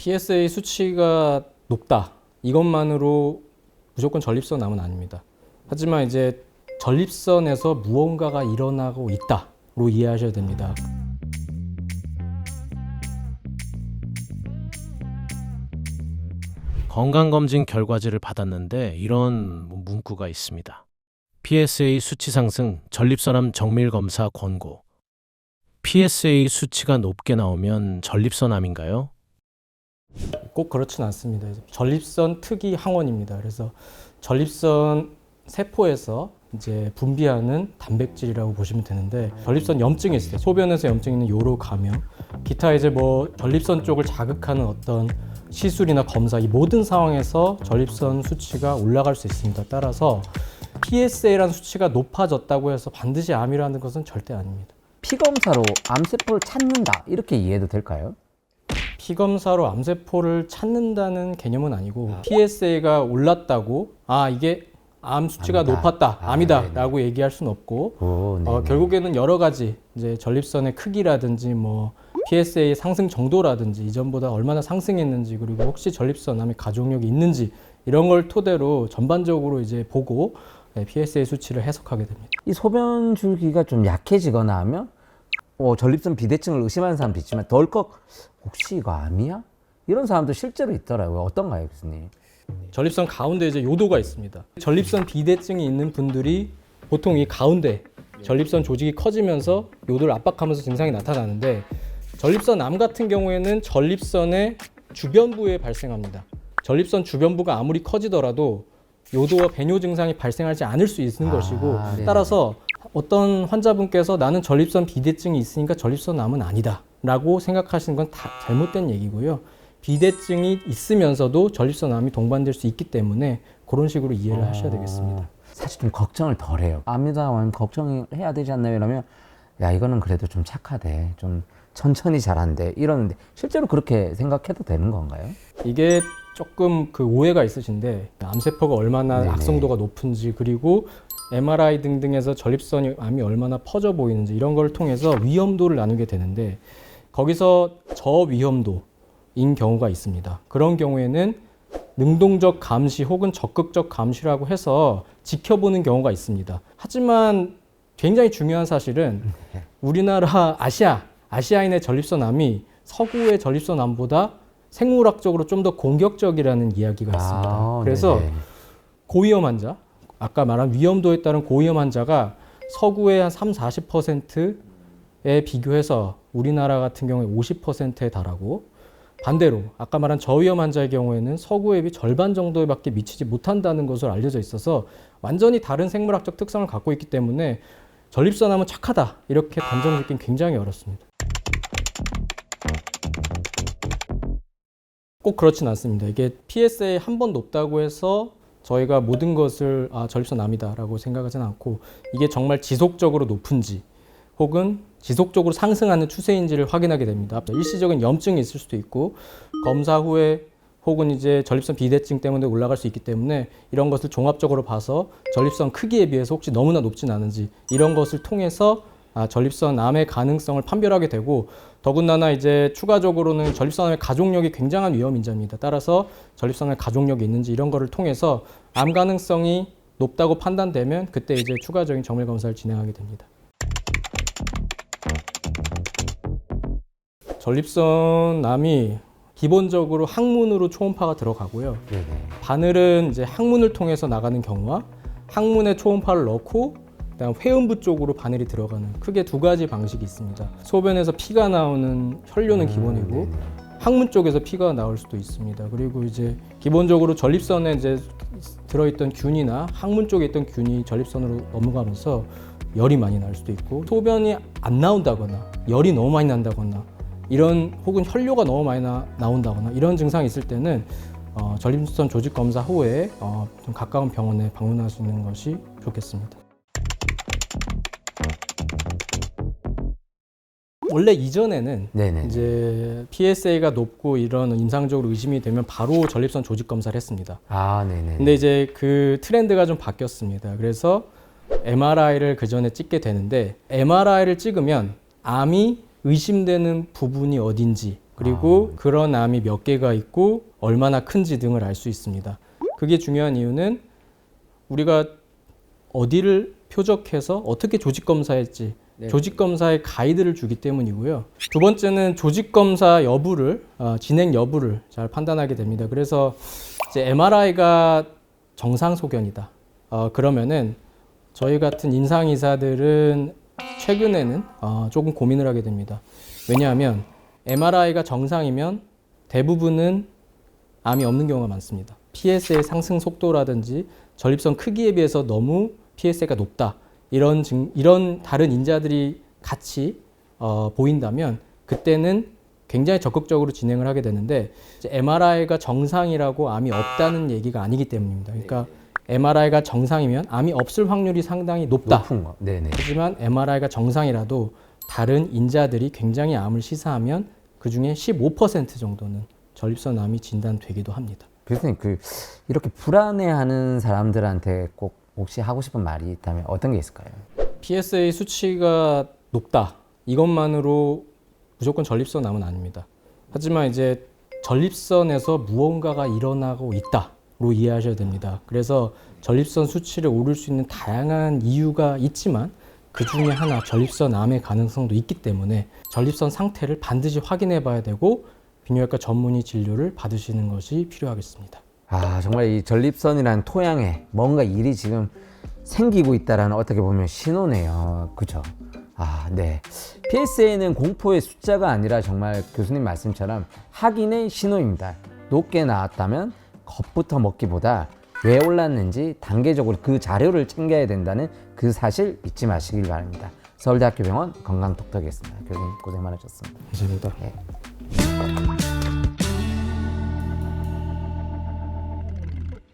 PSA 수치가 높다. 이것만으로 무조건 전립선암은 아닙니다. 하지만 이제 전립선에서 무언가가 일어나고 있다로 이해하셔야 됩니다. 건강검진 결과지를 받았는데 이런 문구가 있습니다. PSA 수치 상승, 전립선암 정밀 검사 권고. PSA 수치가 높게 나오면 전립선암인가요? 꼭 그렇진 않습니다. 전립선 특이 항원입니다. 그래서 전립선 세포에서 이제 분비하는 단백질이라고 보시면 되는데, 전립선 염증이 있을 때, 소변에서 염증 있는 요로 감염, 기타 이제 뭐 전립선 쪽을 자극하는 어떤 시술이나 검사, 이 모든 상황에서 전립선 수치가 올라갈 수 있습니다. 따라서 PSA라는 수치가 높아졌다고 해서 반드시 암이라는 것은 절대 아닙니다. 피검사로 암세포를 찾는다 이렇게 이해해도 될까요? 피검사로 암세포를 찾는다는 개념은 아니고, PSA가 올랐다고 이게 암 수치가 암이다. 높았다, 암이다 네네. 라고 얘기할 수는 없고, 네네. 결국에는 여러 가지 이제 전립선의 크기라든지 뭐 PSA 상승 정도라든지 이전보다 얼마나 상승했는지, 그리고 혹시 전립선암의 가족력이 있는지, 이런 걸 토대로 전반적으로 이제 보고 PSA 수치를 해석하게 됩니다. 이 소변 줄기가 좀 약해지거나 하면 전립선 비대증을 의심하는 사람도 있지만 덜컥 혹시 이거 암이야? 이런 사람도 실제로 있더라고요. 어떤가요, 교수님? 전립선 가운데 이제 요도가 있습니다. 전립선 비대증이 있는 분들이 보통 이 가운데 전립선 조직이 커지면서 요도를 압박하면서 증상이 나타나는데, 전립선암 같은 경우에는 전립선의 주변부에 발생합니다. 전립선 주변부가 아무리 커지더라도 요도와 배뇨 증상이 발생하지 않을 수 있는 것이고, 네네. 따라서 어떤 환자분께서 나는 전립선 비대증이 있으니까 전립선암은 아니다 라고 생각하시는 건 다 잘못된 얘기고요. 비대증이 있으면서도 전립선암이 동반될 수 있기 때문에 그런 식으로 이해를 하셔야 되겠습니다. 사실 좀 걱정을 덜 해요. 암이다 하면 걱정해야 되지 않나요? 이러면 야, 이거는 그래도 좀 착하대, 좀 천천히 잘한대 이러는데, 실제로 그렇게 생각해도 되는 건가요? 이게 조금 그 오해가 있으신데, 암세포가 얼마나 네네. 악성도가 높은지, 그리고 MRI 등등에서 전립선암이 얼마나 퍼져 보이는지, 이런 걸 통해서 위험도를 나누게 되는데, 거기서 저위험도인 경우가 있습니다. 그런 경우에는 능동적 감시 혹은 적극적 감시라고 해서 지켜보는 경우가 있습니다. 하지만 굉장히 중요한 사실은 우리나라 아시아인의 전립선암이 서구의 전립선암보다 생물학적으로 좀 더 공격적이라는 이야기가 있습니다. 그래서 네네. 고위험 환자, 아까 말한 위험도에 따른 고위험 환자가 서구의 한 30~40%에 비교해서 우리나라 같은 경우에 50%에 달하고, 반대로 아까 말한 저위험 환자의 경우에는 서구에 비해 절반 정도밖에 미치지 못한다는 것으로 알려져 있어서 완전히 다른 생물학적 특성을 갖고 있기 때문에 전립선암은 착하다 이렇게 단정 짓기는 굉장히 어렵습니다. 꼭 그렇진 않습니다. 이게 PSA 한 번 높다고 해서 저희가 모든 것을 전립선암이다라고 생각하지는 않고, 이게 정말 지속적으로 높은지 혹은 지속적으로 상승하는 추세인지를 확인하게 됩니다. 일시적인 염증이 있을 수도 있고, 검사 후에 혹은 이제 전립선 비대증 때문에 올라갈 수 있기 때문에 이런 것을 종합적으로 봐서 전립선 크기에 비해서 혹시 너무나 높진 않은지, 이런 것을 통해서 전립선암의 가능성을 판별하게 되고, 더군다나 이제 추가적으로는 전립선암의 가족력이 굉장한 위험 인자입니다. 따라서 전립선암의 가족력이 있는지 이런 거를 통해서 암 가능성이 높다고 판단되면 그때 이제 추가적인 정밀 검사를 진행하게 됩니다. 전립선암이 기본적으로 항문으로 초음파가 들어가고요. 네네. 바늘은 이제 항문을 통해서 나가는 경우와 항문에 초음파를 넣고 그다음 회음부 쪽으로 바늘이 들어가는, 크게 두 가지 방식이 있습니다. 소변에서 피가 나오는 혈뇨는 기본이고, 항문 쪽에서 피가 나올 수도 있습니다. 그리고 이제 기본적으로 전립선에 이제 들어있던 균이나 항문 쪽에 있던 균이 전립선으로 넘어가면서 열이 많이 날 수도 있고, 소변이 안 나온다거나 열이 너무 많이 난다거나, 이런 혹은 혈뇨가 너무 많이 나온다거나 이런 증상이 있을 때는 전립선 조직 검사 후에 좀 가까운 병원에 방문하시는 것이 좋겠습니다. 원래 이전에는 네네. 이제 PSA가 높고 이런 임상적으로 의심이 되면 바로 전립선 조직 검사를 했습니다. 네네. 근데 이제 그 트렌드가 좀 바뀌었습니다. 그래서 MRI를 그 전에 찍게 되는데, MRI를 찍으면 암이 의심되는 부분이 어딘지 그리고 그런 암이 몇 개가 있고 얼마나 큰지 등을 알 수 있습니다. 그게 중요한 이유는 우리가 어디를 표적해서 어떻게 조직 검사했지 조직 검사의 가이드를 주기 때문이고요. 두 번째는 조직 검사 여부를 진행 여부를 잘 판단하게 됩니다. 그래서 이제 MRI가 정상 소견이다. 그러면은 저희 같은 임상 의사들은 최근에는 조금 고민을 하게 됩니다. 왜냐하면 MRI가 정상이면 대부분은 암이 없는 경우가 많습니다. PSA 상승 속도라든지 전립선 크기에 비해서 너무 PSA가 높다. 이런 다른 인자들이 같이 보인다면 그때는 굉장히 적극적으로 진행을 하게 되는데 MRI가 정상이라고 암이 없다는 얘기가 아니기 때문입니다. 그러니까 MRI가 정상이면 암이 없을 확률이 상당히 높다. 높은 거. 네네. 하지만 MRI가 정상이라도 다른 인자들이 굉장히 암을 시사하면 그중에 15% 정도는 전립선 암이 진단되기도 합니다. 교수님, 이렇게 불안해하는 사람들한테 꼭 혹시 하고 싶은 말이 있다면 어떤 게 있을까요? PSA 수치가 높다. 이것만으로 무조건 전립선 암은 아닙니다. 하지만 이제 전립선에서 무언가가 일어나고 있다로 이해하셔야 됩니다. 그래서 전립선 수치를 오를 수 있는 다양한 이유가 있지만 그 중에 하나 전립선 암의 가능성도 있기 때문에 전립선 상태를 반드시 확인해 봐야 되고 비뇨기과 전문의 진료를 받으시는 것이 필요하겠습니다. 정말 이 전립선이라는 토양에 뭔가 일이 지금 생기고 있다라는 어떻게 보면 신호네요. 그죠? 네. PSA는 공포의 숫자가 아니라 정말 교수님 말씀처럼 확인의 신호입니다. 높게 나왔다면 겁부터 먹기보다 왜 올랐는지 단계적으로 그 자료를 챙겨야 된다는 그 사실 잊지 마시길 바랍니다. 서울대학교병원 건강독터였습니다. 교수님 고생 많으셨습니다. 감사합니다. 네.